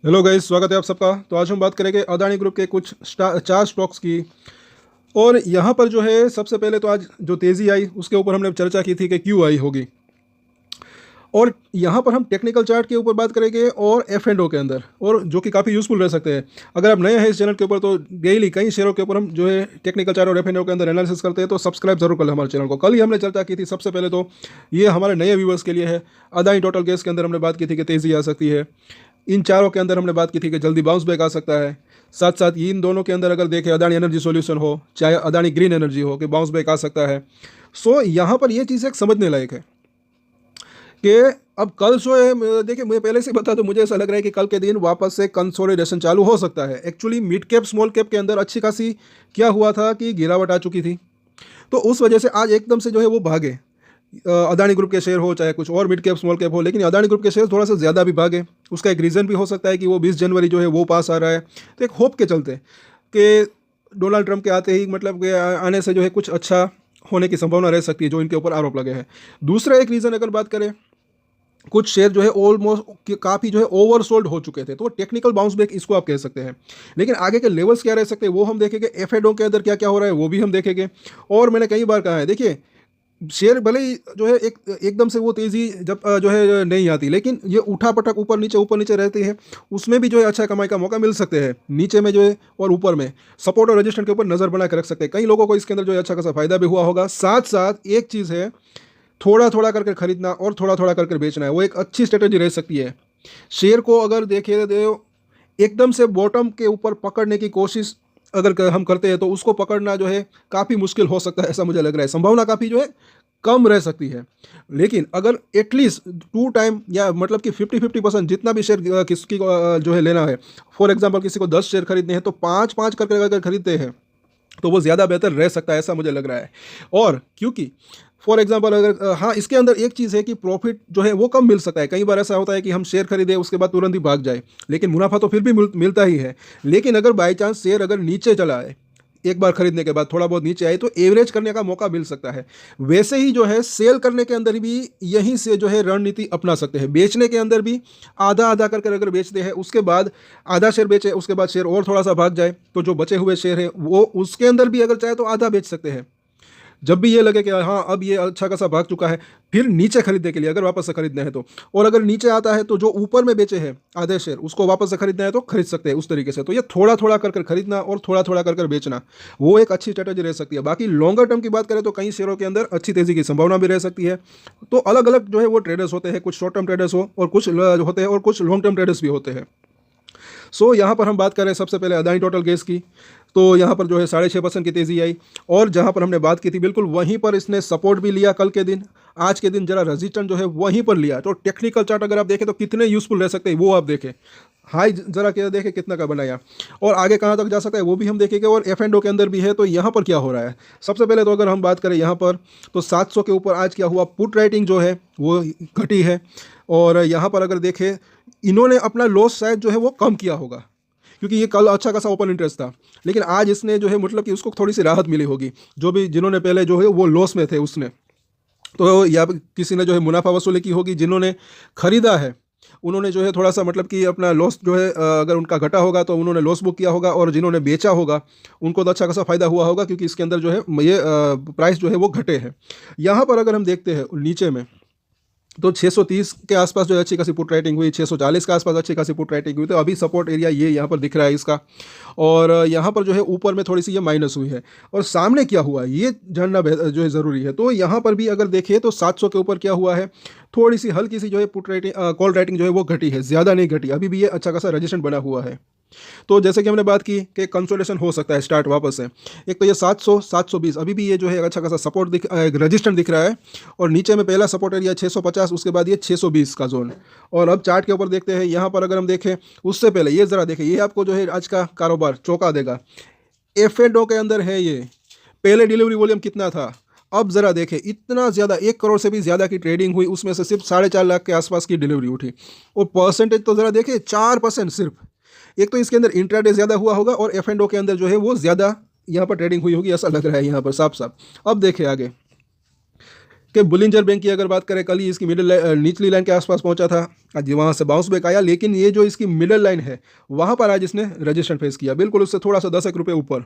Hello guys, स्वागत है आप सबका। तो आज हम बात करेंगे अदानी ग्रुप के कुछ चार स्टॉक्स की। और यहाँ पर जो है सबसे पहले तो आज जो तेज़ी आई उसके ऊपर हमने चर्चा की थी कि क्यों आई होगी। और यहाँ पर हम टेक्निकल चार्ट के ऊपर बात करेंगे और एफ एंड ओ के अंदर, और जो कि काफ़ी यूज़फुल रह सकते हैं। अगर आप नए हैं इस चैनल के ऊपर तो डेली कई शेयरों के ऊपर हम जो है टेक्निकल चार्ट और एफ एंड ओ के अंदर एनालिसिस करते हैं, तो सब्सक्राइब जरूर कर लें हमारे चैनल को। कल ही हमने चर्चा की थी। सबसे पहले तो ये हमारे नए व्यूवर्स के लिए है। अदानी टोटल गैस के अंदर हमने बात की थी कि तेज़ी आ सकती है। इन चारों के अंदर हमने बात की थी कि जल्दी बाउंस बैक आ सकता है। साथ साथ इन दोनों के अंदर अगर देखें, अदानी एनर्जी सॉल्यूशन हो चाहे अदानी ग्रीन एनर्जी हो, कि बाउंस बैक आ सकता है। सो यहाँ पर ये चीज़ एक समझने लायक है कि अब कल जो है, देखिए मैं पहले से बता दूं, मुझे ऐसा लग रहा है कि कल के दिन वापस से कंसोलिडेशन चालू हो सकता है। Actually mid cap small cap के अंदर अच्छी खासी क्या हुआ था कि गिरावट आ चुकी थी, तो उस वजह से आज एकदम से जो है वो भागे। अदानी ग्रुप के शेयर हो चाहे कुछ और मिड कैप स्मॉल कैप हो, लेकिन अदानी ग्रुप के शेयर थोड़ा सा ज़्यादा भी भागे। उसका एक रीज़न भी हो सकता है कि वो 20 जनवरी जो है वो पास आ रहा है, तो एक होप के चलते कि डोनाल्ड ट्रंप के आते ही, मतलब के आने से जो है कुछ अच्छा होने की संभावना रह सकती है, जो इनके ऊपर आरोप लगे हैं। दूसरा एक रीज़न अगर बात करें, कुछ शेयर जो है ऑलमोस्ट काफ़ी जो है ओवरसोल्ड हो चुके थे, तो टेक्निकल बाउंस बैक इसको आप कह सकते हैं। लेकिन आगे के लेवल्स क्या रह सकते हैं वो हम देखेंगे। एफ एंड ओ के अंदर क्या क्या हो रहा है वो भी हम देखेंगे। और मैंने कई बार कहा है, देखिए शेयर भले ही जो है एकदम से वो तेज़ी जब जो है नहीं आती, लेकिन ये उठा पटक ऊपर नीचे रहती है, उसमें भी जो है अच्छा कमाई का मौका मिल सकते हैं। नीचे में जो है और ऊपर में सपोर्ट और रजिस्टेंस के ऊपर नज़र बना कर रख सकते हैं। कई लोगों को इसके अंदर जो है अच्छा खासा फायदा भी हुआ होगा। साथ साथ एक चीज़ है, थोड़ा थोड़ा करके खरीदना और थोड़ा थोड़ा करके बेचना है, वो एक अच्छी स्ट्रेटेजी रह सकती है। शेयर को अगर देखिए तो एकदम से बॉटम के ऊपर पकड़ने की कोशिश अगर हम करते हैं तो उसको पकड़ना जो है काफ़ी मुश्किल हो सकता है, ऐसा मुझे लग रहा है। संभावना काफ़ी जो है कम रह सकती है। लेकिन अगर एटलीस्ट 2 टाइम या मतलब कि 50-50% जितना भी शेयर किसकी जो है लेना है, फॉर एग्जांपल किसी को 10 शेयर खरीदने हैं तो 5-5 करके अगर खरीदते हैं तो वो ज़्यादा बेहतर रह सकता है, ऐसा मुझे लग रहा है। और क्योंकि फॉर एग्जांपल अगर हाँ, इसके अंदर एक चीज़ है कि प्रॉफिट जो है वो कम मिल सकता है। कई बार ऐसा होता है कि हम शेयर खरीदे उसके बाद तुरंत ही भाग जाए, लेकिन मुनाफा तो फिर भी मिलता ही है। लेकिन अगर बाई चांस शेयर अगर नीचे चला है, एक बार खरीदने के बाद थोड़ा बहुत नीचे आए, तो एवरेज करने का मौका मिल सकता है। वैसे ही जो है सेल करने के अंदर भी यहीं से जो है रणनीति अपना सकते हैं। बेचने के अंदर भी आधा आधा करके अगर बेचते हैं, उसके बाद आधा शेयर बेचे, उसके बाद शेयर और थोड़ा सा भाग जाए, तो जो बचे हुए शेयर है वो उसके अंदर भी अगर चाहे तो आधा बेच सकते हैं। जब भी ये लगे कि हाँ अब ये अच्छा खासा भाग चुका है, फिर नीचे खरीदने के लिए अगर वापस से खरीदना है तो। और अगर नीचे आता है तो जो ऊपर में बेचे हैं आधे शेयर, उसको वापस से खरीदना है तो खरीद सकते हैं उस तरीके से। तो ये थोड़ा थोड़ा कर खरीदना और थोड़ा थोड़ा कर बेचना, वो एक अच्छी स्ट्रेटेजी रह सकती है। बाकी लॉन्गर टर्म की बात करें तो कई शेयरों के अंदर अच्छी तेजी की संभावना भी रह सकती है। तो अलग अलग जो है वो ट्रेडर्स होते हैं, कुछ शॉर्ट टर्म ट्रेडर्स हो और कुछ होते हैं और कुछ लॉन्ग टर्म ट्रेडर्स भी होते हैं। सो यहाँ पर हम बात करें सबसे पहले अदानी टोटल गैस की, तो यहाँ पर जो है 6.5% की तेज़ी आई। और जहाँ पर हमने बात की थी बिल्कुल वहीं पर इसने सपोर्ट भी लिया कल के दिन। आज के दिन जरा रेजिस्टेंस जो है वहीं पर लिया। तो टेक्निकल चार्ट अगर आप देखें तो कितने यूज़फुल रह सकते हैं वो आप देखें। हाई जरा क्या देखें कितना का बनाया, और आगे कहाँ तक जा सकता है वो भी हम देखेंगे। और एफ एंड ओ के अंदर भी है, तो यहाँ पर क्या हो रहा है। सबसे पहले तो अगर हम बात करें यहाँ पर, तो 700 के ऊपर आज क्या हुआ, पुट राइटिंग जो है वो घटी है। और यहाँ पर अगर देखें, इन्होंने अपना लॉस शायद जो है वो कम किया होगा, क्योंकि ये कल अच्छा खासा ओपन इंटरेस्ट था। लेकिन आज इसने जो है मतलब कि उसको थोड़ी सी राहत मिली होगी, जो भी जिन्होंने पहले जो है वो लॉस में थे उसने, तो या किसी ने जो है मुनाफा वसूली की होगी। जिन्होंने खरीदा है उन्होंने जो है थोड़ा सा मतलब कि अपना लॉस जो है अगर उनका घटा होगा तो उन्होंने लॉस बुक किया होगा। और जिन्होंने बेचा होगा उनको तो अच्छा खासा फायदा हुआ होगा, क्योंकि इसके अंदर जो है ये प्राइस जो है वो घटे हैं। यहाँ पर अगर हम देखते हैं नीचे में, तो 630 के आसपास जो है अच्छी खासी पुट राइटिंग हुई, 640 के आसपास अच्छी खासी पुट राइटिंग हुई। तो अभी सपोर्ट एरिया ये यहाँ पर दिख रहा है इसका। और यहाँ पर जो है ऊपर में थोड़ी सी ये माइनस हुई है। और सामने क्या हुआ ये जानना जो है ज़रूरी है। तो यहाँ पर भी अगर देखें तो 700 के ऊपर क्या हुआ है, थोड़ी सी हल्की सी जो है पुट राइटिंग कॉल राइटिंग जो है वो घटी है, ज़्यादा नहीं घटी। अभी भी ये अच्छा खासा रजिस्टेंस बना हुआ है। तो जैसे कि हमने बात की कि कंसोलिडेशन हो सकता है स्टार्ट वापस से। एक तो ये 700 720 अभी भी ये जो है अच्छा खासा सपोर्ट रजिस्टेंस दिख रहा है। और नीचे में पहला सपोर्ट एरिया 650, उसके बाद ये 620 का जोन। और अब चार्ट के ऊपर देखते हैं, यहाँ पर अगर हम देखें उससे पहले ये ज़रा देखें, ये आपको जो है आज का कारोबार चौंका देगा। एफ एंड ओ के अंदर है ये, पहले डिलीवरी वॉल्यूम कितना था, अब ज़रा देखें इतना ज़्यादा, 1 करोड़ से भी ज़्यादा की ट्रेडिंग हुई, उसमें से सिर्फ 4.5 लाख के आसपास की डिलीवरी उठी। और परसेंटेज तो ज़रा देखें 4% सिर्फ। एक तो इसके अंदर इंट्राडे ज़्यादा हुआ होगा और एफ एंड ओ के अंदर जो है वो ज़्यादा यहाँ पर ट्रेडिंग हुई होगी, ऐसा लग रहा है यहाँ पर साफ साफ। अब देखें आगे कि बुलिंजर बैंक की अगर बात करें, कल ही इसकी मिडिल निचली लाइन के आसपास पहुंचा था, आज वहाँ से बाउंस बैक आया, लेकिन ये जो इसकी मिडल लाइन है वहाँ पर आज इसने रजिस्टेंस फेस किया, बिल्कुल उससे थोड़ा सा 10 रुपये ऊपर।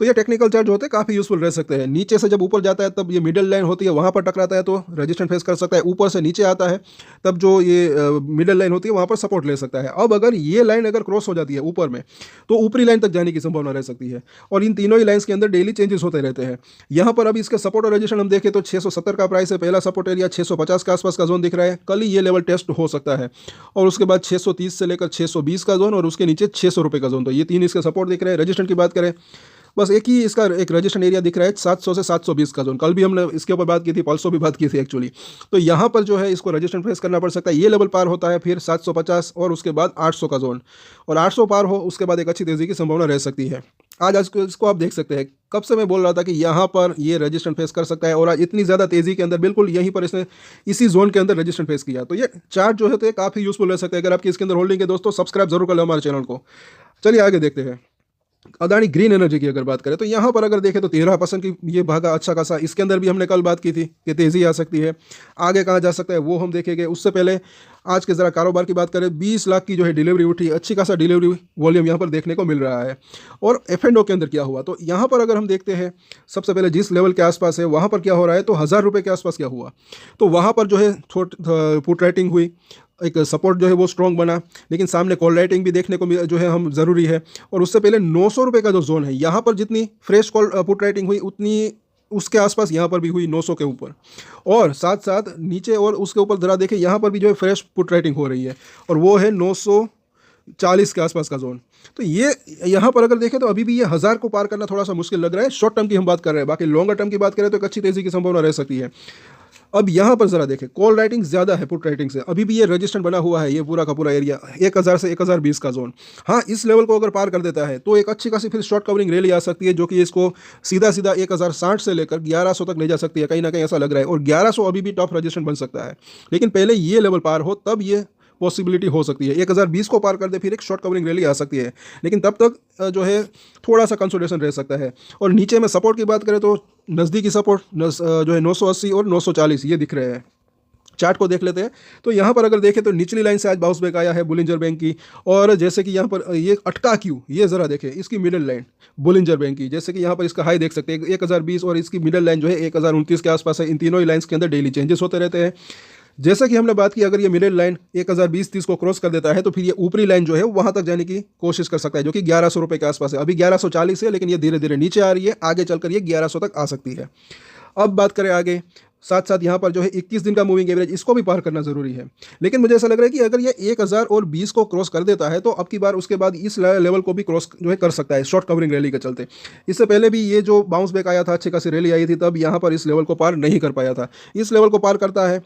तो ये टेक्निकल चार्ट जो होते हैं काफ़ी यूजफुल रह सकते हैं। नीचे से जब ऊपर जाता है तब ये मिडल लाइन होती है, वहाँ पर टकराता है तो रजिस्टेंस फेस कर सकता है। ऊपर से नीचे आता है तब जो ये मिडल लाइन होती है वहाँ पर सपोर्ट ले सकता है। अब अगर ये लाइन अगर क्रॉस हो जाती है ऊपर में तो ऊपरी लाइन तक जाने की संभावना रह सकती है, और इन तीनों ही लाइन्स के अंदर डेली चेंजेस होते रहते हैं। यहाँ पर अभी इसका सपोर्ट और रजिस्टेंस हम देखें तो 670 का प्राइस है, पहला सपोर्ट एरिया 650 के आसपास का जोन दिख रहा है। कल ही ये लेवल टेस्ट हो सकता है, और उसके बाद 630 से लेकर 620 का जोन, और उसके नीचे 600 रुपये का जोन। तो ये तीन इसके सपोर्ट दिख रहे हैं। रजिस्टेंस की बात करें, बस एक ही इसका एक रजिस्टेंस एरिया दिख रहा है 700 से 720 का जोन। कल भी हमने इसके ऊपर बात की थी, पल्सो भी बात की थी एक्चुअली। तो यहाँ पर जो है इसको रजिस्टेंस फेस करना पड़ सकता है। ये लेवल पार होता है फिर 750 और उसके बाद 800 का जोन, और 800 पार हो उसके बाद एक अच्छी तेज़ी की संभावना रह सकती है। आज इसको आप देख सकते हैं, कब से मैं बोल रहा था कि यहाँ पर ये रजिस्टेंस फेस कर सकता है, और आज इतनी ज़्यादा तेज़ी के अंदर बिल्कुल यहीं पर इसने इसी जोन के अंदर रजिस्टेंस फेस किया। तो ये चार्ट जो है काफ़ी यूजफुल रह सकते हैं। अगर आपकी इसके अंदर होल्डिंग है दोस्तों, सब्सक्राइब जरूर कर लो हमारे चैनल को। चलिए आगे देखते हैं। अदानी ग्रीन एनर्जी की अगर बात करें तो यहाँ पर अगर देखें तो 13% की ये भागा अच्छा खासा। इसके अंदर भी हमने कल बात की थी कि तेज़ी आ सकती है। आगे कहाँ जा सकता है वो हम देखेंगे। उससे पहले आज के ज़रा कारोबार की बात करें, 20 लाख की जो है डिलीवरी उठी, अच्छी खासा डिलीवरी वॉल्यूम यहाँ पर देखने को मिल रहा है। और F&O के अंदर क्या हुआ, तो यहाँ पर अगर हम देखते हैं सबसे पहले जिस लेवल के आसपास है वहाँ पर क्या हो रहा है, तो 1000 रुपये के आसपास क्या हुआ, तो वहाँ पर जो है पुट राइटिंग हुई, एक सपोर्ट जो है वो स्ट्रॉन्ग बना, लेकिन सामने कॉल राइटिंग भी देखने को जो है हम ज़रूरी है। और उससे पहले 900 रुपये का जो जोन है, यहाँ पर जितनी फ्रेश कॉल पुट राइटिंग हुई उतनी उसके आसपास यहाँ पर भी हुई 900 के ऊपर, और साथ साथ नीचे और उसके ऊपर ज़रा देखें यहाँ पर भी जो है फ्रेश पुट राइटिंग हो रही है, और वो है 940 के आसपास का जोन। तो ये यहाँ पर अगर देखें तो अभी भी ये 1000 को पार करना थोड़ा सा मुश्किल लग रहा है। शॉर्ट टर्म की हम बात कर रहे हैं, बाकी लॉन्गर टर्म की बात करें तो एक अच्छी तेज़ी की संभावना रह सकती है। अब यहाँ पर ज़रा देखें, कॉल राइटिंग ज़्यादा है पुट राइटिंग से, अभी भी ये रजिस्टेंस बना हुआ है, ये पूरा का पूरा एरिया 1000 से 1020 का जोन। हाँ, इस लेवल को अगर पार कर देता है तो एक अच्छी खासी फिर शॉर्ट कवरिंग रैली आ सकती है, जो कि इसको सीधा सीधा 1060 से लेकर 1100 तक ले जा सकती है, कहीं ना कहीं ऐसा लग रहा है। और 1100 अभी भी टॉप रजिस्टेंस बन सकता है, लेकिन पहले ये लेवल पार हो तब ये पॉसिबिलिटी हो सकती है। 1020 को पार कर दे फिर एक शॉर्ट कवरिंग रैली आ सकती है, लेकिन तब तक जो है थोड़ा सा कंसोलिडेशन रह सकता है। और नीचे में सपोर्ट की बात करें तो नज़दीकी सपोर्ट जो है 980 और 940 ये दिख रहे हैं। चार्ट को देख लेते हैं तो यहाँ पर अगर देखें तो निचली लाइन से आज बाउंस बैक आया है बुलिंजर बैंक की, और जैसे कि यहाँ पर ये अटका क्यों, ये ज़रा देखें इसकी मिडिल लाइन बुलिंजर बैंक की, जैसे कि यहाँ पर इसका हाई देख सकते हैं 1020, और इसकी मिडिल लाइन जो है 1029 के आसपास है। इन तीनों ही लाइन्स के अंदर डेली चेंजेस होते रहते हैं। जैसा कि हमने बात की, अगर ये मिडिल लाइन 1020-30 को क्रॉस कर देता है तो फिर ये ऊपरी लाइन जो है वहाँ तक जाने की कोशिश कर सकता है, जो कि 1100 रुपये के आसपास है। अभी 1140 है, लेकिन ये धीरे धीरे नीचे आ रही है, आगे चलकर ये 1100 तक आ सकती है। अब बात करें आगे, साथ साथ यहाँ पर जो है 21 दिन का मूविंग एवरेज, इसको भी पार करना जरूरी है। लेकिन मुझे ऐसा लग रहा है कि अगर ये 1020 को क्रॉस कर देता है तो अब की बार उसके बाद इस लेवल को भी क्रॉस जो है कर सकता है शॉर्ट कवरिंग रैली के चलते। इससे पहले भी ये जो बाउंस बैक आया था, अच्छी खासी रैली आई थी, तब यहाँ पर इस लेवल को पार नहीं कर पाया था। इस लेवल को पार करता है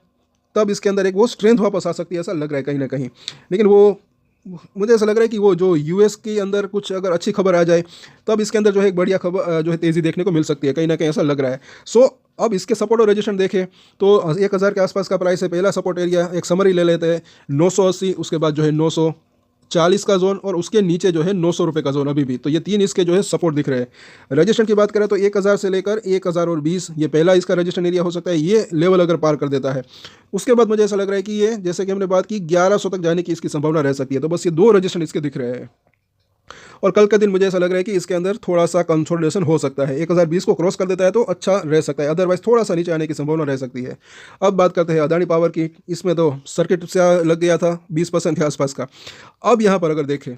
तब इसके अंदर एक वो स्ट्रेंथ वापस आ सकती है, ऐसा लग रहा है कहीं ना कहीं। लेकिन वो मुझे ऐसा लग रहा है कि वो जो यूएस के अंदर कुछ अगर अच्छी खबर आ जाए तब इसके अंदर जो है एक बढ़िया खबर जो है तेज़ी देखने को मिल सकती है, कहीं ना कहीं ऐसा लग रहा है। सो अब इसके सपोर्ट और रजिस्टेंस देखें तो 1000 के आसपास का प्राइस है। पहला सपोर्ट एरिया एक समरी ले लेते हैं 980, उसके बाद जो है 940 का जोन, और उसके नीचे जो है 900 रुपये का जोन अभी भी। तो ये तीन इसके जो है सपोर्ट दिख रहे हैं। रजिस्टेंस की बात करें तो 1000 से लेकर 1020 ये पहला इसका रजिस्टेंस एरिया हो सकता है। ये लेवल अगर पार कर देता है उसके बाद मुझे ऐसा लग रहा है कि ये, जैसे कि हमने बात की, 1100 तक जाने की इसकी संभावना रह सकती है। तो बस ये दो रजिस्टेंस इसके दिख रहे हैं, और कल का दिन मुझे ऐसा लग रहा है कि इसके अंदर थोड़ा सा कंसोलिडेशन हो सकता है। 1020 को क्रॉस कर देता है तो अच्छा रह सकता है, अदरवाइज थोड़ा सा नीचे आने की संभावना रह सकती है। अब बात करते हैं अदानी पावर की। इसमें तो सर्किट से लग गया था 20% के आसपास का। अब यहाँ पर अगर देखें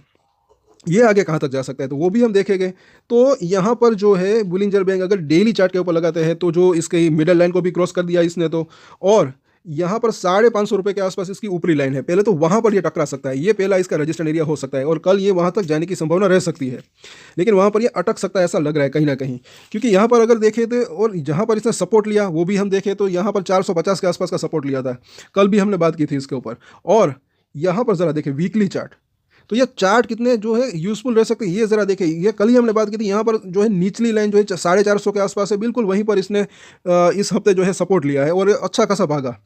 ये आगे कहाँ तक जा सकता है तो वो भी हम देखेंगे। तो यहाँ पर जो है बुलिंजर बैंक अगर डेली चार्ट के ऊपर लगाते हैं तो जो इसके मिडल लाइन को भी क्रॉस कर दिया इसने, तो और यहाँ पर 550 रुपये के आसपास इसकी ऊपरी लाइन है, पहले तो वहाँ पर ये टकरा सकता है। ये पहला इसका रजिस्टेंस एरिया हो सकता है, और कल ये वहाँ तक जाने की संभावना रह सकती है, लेकिन वहाँ पर ये अटक सकता है, ऐसा लग रहा है कहीं ना कहीं। क्योंकि यहाँ पर अगर देखें तो, और जहाँ पर इसने सपोर्ट लिया वो भी हम देखें तो यहाँ पर 450 के आसपास का सपोर्ट लिया था, कल भी हमने बात की थी इसके ऊपर। और यहाँ पर ज़रा देखें वीकली चार्ट, तो ये चार्ट कितने जो है यूजफुल रह सकते हैं ये ज़रा देखें। ये कल ही हमने बात की थी, यहाँ पर जो है निचली लाइन जो है 450 के आसपास है, बिल्कुल वहीं पर इसने इस हफ्ते जो है सपोर्ट लिया है, और अच्छा खासा भागा।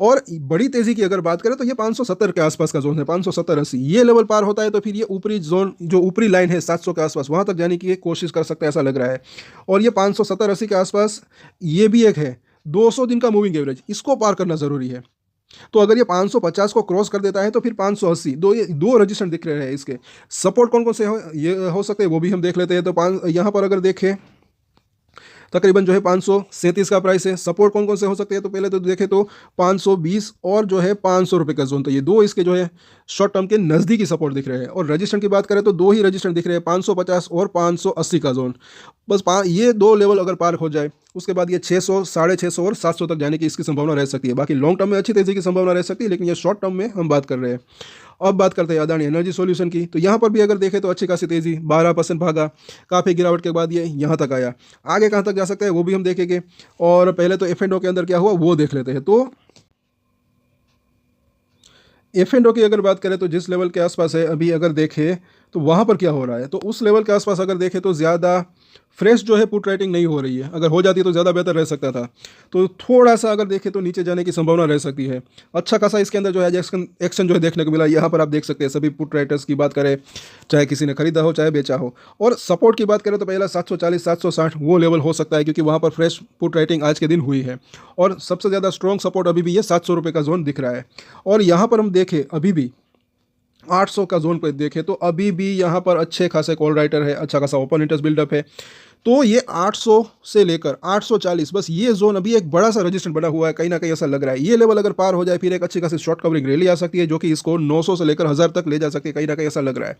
और बड़ी तेज़ी की अगर बात करें तो ये 570 के आसपास का जोन है, 570-80 ये लेवल पार होता है तो फिर ये ऊपरी जोन जो ऊपरी लाइन है 700 के आसपास वहाँ तक जाने की कोशिश कर सकता है, ऐसा लग रहा है। और ये 570-80 के आसपास ये भी एक है 200 दिन का मूविंग एवरेज, इसको पार करना ज़रूरी है। तो अगर ये 550 को क्रॉस कर देता है तो फिर 580, ये दो रजिस्टेंस दिख रहे हैं इसके। सपोर्ट कौन कौन से ये हो सकते हैं वो भी हम देख लेते हैं। तो यहाँ पर अगर देखें तकरीबन जो है 537 का प्राइस है। सपोर्ट कौन कौन से हो सकते हैं, तो पहले तो देखें तो 520 और जो है 500 रुपये का जोन, तो ये दो इसके जो है शॉर्ट टर्म के नज़दीकी सपोर्ट दिख रहे हैं। और रजिस्टेंस की बात करें तो दो ही रजिस्टेंस दिख रहे हैं, 550 और 580 का जोन। बस ये दो लेवल अगर पार हो जाए उसके बाद ये 600, 650 और 700 तक जाने की इसकी संभावना रह सकती है। बाकी लॉन्ग टर्म में अच्छी तेजी की संभावना रह सकती है, लेकिन ये शॉर्ट टर्म में हम बात कर रहे हैं। अब बात करते हैं अदानी एनर्जी सॉल्यूशन की। तो यहाँ पर भी अगर देखें तो अच्छी खासी तेज़ी, 12% भागा, काफ़ी गिरावट के बाद ये यहाँ तक आया। आगे कहाँ तक जा सकता है वो भी हम देखेंगे। और पहले तो F&O के अंदर क्या हुआ वो देख लेते हैं। तो F&O की अगर बात करें तो जिस लेवल के आसपास है अभी अगर देखें तो वहाँ पर क्या हो रहा है, तो उस लेवल के आसपास अगर देखें तो ज़्यादा फ्रेश जो है पुट राइटिंग नहीं हो रही है। अगर हो जाती तो ज़्यादा बेहतर रह सकता था। तो थोड़ा सा अगर देखें तो नीचे जाने की संभावना रह सकती है। अच्छा खासा इसके अंदर जो है एक्शन जो है देखने को मिला। यहाँ पर आप देख सकते हैं सभी पुट राइटर्स की बात करें, चाहे किसी ने खरीदा हो चाहे बेचा हो। और सपोर्ट की बात करें तो पहला 740, 760 वो लेवल हो सकता है, क्योंकि वहाँ पर फ्रेश पुट राइटिंग आज के दिन हुई है। और सबसे ज़्यादा स्ट्रॉन्ग सपोर्ट अभी भी ये 700 रुपये का जोन दिख रहा है। और यहाँ पर हम देखें अभी भी 800 का जोन पर देखें तो अभी भी यहाँ पर अच्छे खासे कॉल राइटर है, अच्छा खासा ओपन इंटरेस्ट बिल्डअप है। तो ये 800 से लेकर 840, बस ये जोन अभी एक बड़ा सा रजिस्टेंस बना हुआ है। कहीं ना कहीं ऐसा लग रहा है ये लेवल अगर पार हो जाए फिर एक अच्छी खासी शॉर्ट कवरिंग रैली आ सकती है, जो कि इसको 900 से लेकर 1000 तक ले जा सकती है। कहीं ना कहीं ऐसा लग रहा है,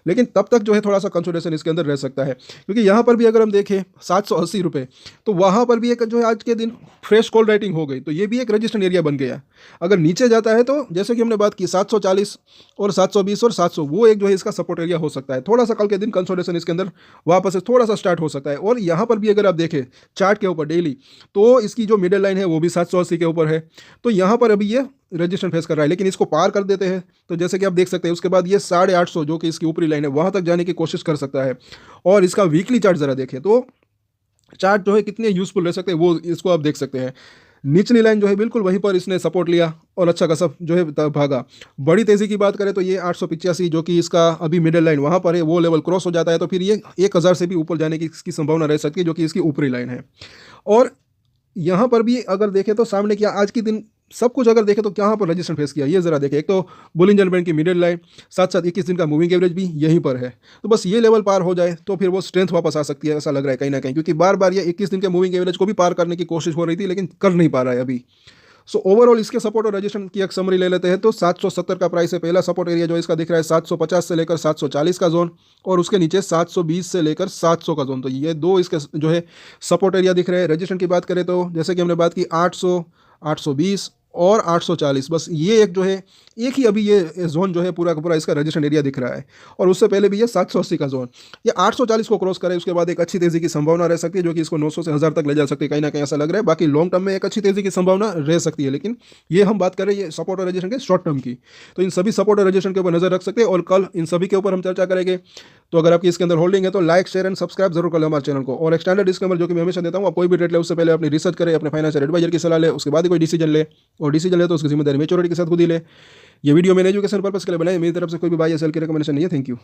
लेकिन तब तक जो है थोड़ा सा कंसोलिडेशन इसके अंदर रह सकता है। क्योंकि यहाँ पर भी अगर हम देखें 780 रुपये, तो वहाँ पर भी एक जो है आज के दिन फ्रेश कॉल राइटिंग हो गई, तो ये भी एक रजिस्टेंस एरिया बन गया। अगर नीचे जाता है तो जैसे कि हमने बात की 740 और 720 और 700, वो एक जो है इसका सपोर्ट एरिया हो सकता है। थोड़ा सा कल के दिन कंसोलिडेशन इसके अंदर वापस से थोड़ा सा स्टार्ट हो सकता है। और यहाँ पर भी अगर आप देखें चार्ट के ऊपर डेली, तो इसकी जो मिडिल लाइन है वो भी 780 के ऊपर है। तो यहाँ पर अभी ये रजिस्टेंस फेस कर रहा है, लेकिन इसको पार कर देते हैं तो जैसे कि आप देख सकते हैं उसके बाद ये 850 जो कि इसकी ऊपरी लाइन है वहाँ तक जाने की कोशिश कर सकता है। और इसका वीकली चार्ट ज़रा देखें तो चार्ट जो है कितने यूजफुल रह सकते हैं वो इसको आप देख सकते हैं। निचली लाइन जो है बिल्कुल वहीं पर इसने सपोर्ट लिया और अच्छा खासा जो है भागा। बड़ी तेज़ी की बात करें तो ये 885 जो कि इसका अभी मिडिल लाइन वहाँ पर है, वो लेवल क्रॉस हो जाता है तो फिर ये 1000 से भी ऊपर जाने की इसकी संभावना रह सकती है, जो कि इसकी ऊपरी लाइन है। और यहाँ पर भी अगर देखें तो सामने क्या आज के दिन सब कुछ अगर देखें तो कहाँ पर रजिस्टेंस फेस किया ये ज़रा देखें। एक तो बोलिंजर बैंड की मिडिल लाइन, साथ साथ 21 दिन का मूविंग एवरेज भी यहीं पर है। तो बस ये लेवल पार हो जाए तो फिर वो स्ट्रेंथ वापस आ सकती है, ऐसा लग रहा है कहीं ना कहीं। क्योंकि बार बार ये 21 दिन के मूविंग एवरेज को भी पार करने की कोशिश हो रही थी, लेकिन कर नहीं पा रहा है अभी। सो ओवरऑल इसके सपोर्ट और रजिस्टेंस की एक समरी ले लेते हैं। तो 770 का प्राइस है, पहला सपोर्ट एरिया जो इसका दिख रहा है 750 से लेकर 740 का जोन, और उसके नीचे 720 से लेकर 700 का जोन। तो ये दो इसके जो है सपोर्ट एरिया दिख रहे हैं। रजिस्टेंस की बात करें तो जैसे कि हमने बात की 800, 820 और 840, बस ये एक जो है एक ही अभी ये जोन जो है पूरा का पूरा इसका रजिस्ट्रेशन एरिया दिख रहा है। और उससे पहले भी ये 780 का जोन, ये 840 को क्रॉस करे उसके बाद एक अच्छी तेज़ी की संभावना रह सकती है, जो कि इसको 900 से 1000 तक ले जा सकती है। कहीं ना कहीं ऐसा लग रहा है। बाकी लॉन्ग टर्म में एक अच्छी तेज़ी की संभावना रह सकती है, लेकिन ये हम बात करें ये सपोर्ट और रजिस्ट्रेशन के शॉर्ट टर्म की। तो इन सभी सपोर्ट और रजिस्ट्रेशन के ऊपर नजर रख सकते हैं और कल इन सभी के ऊपर हम चर्चा करेंगे। तो अगर आपकी इसके अंदर होल्डिंग है तो लाइक, शेयर एंड सब्सक्राइब जरूर कर लें हमारे चैनल को। और एक स्टैंडर्ड डिस्क्लेमर जो कि मैं हमेशा देता हूँ, आप कोई भी ट्रेड ले उससे पहले अपनी रिसर्च करें, अपने फाइनेंशियल एडवाइजर की सलाह ले, उसके बाद ही कोई डिसीजन ले। और डिसीजन ले तो उसकी जिम्मेदारी मेच्योरिटी के साथ खुद ही ले। ये वीडियो मैंने एजुकेशन पर्पस के लिए बनाई, मेरी तरफ से कोई भी बाय या सेल की रिकमेंडेशन नहीं है। Thank you.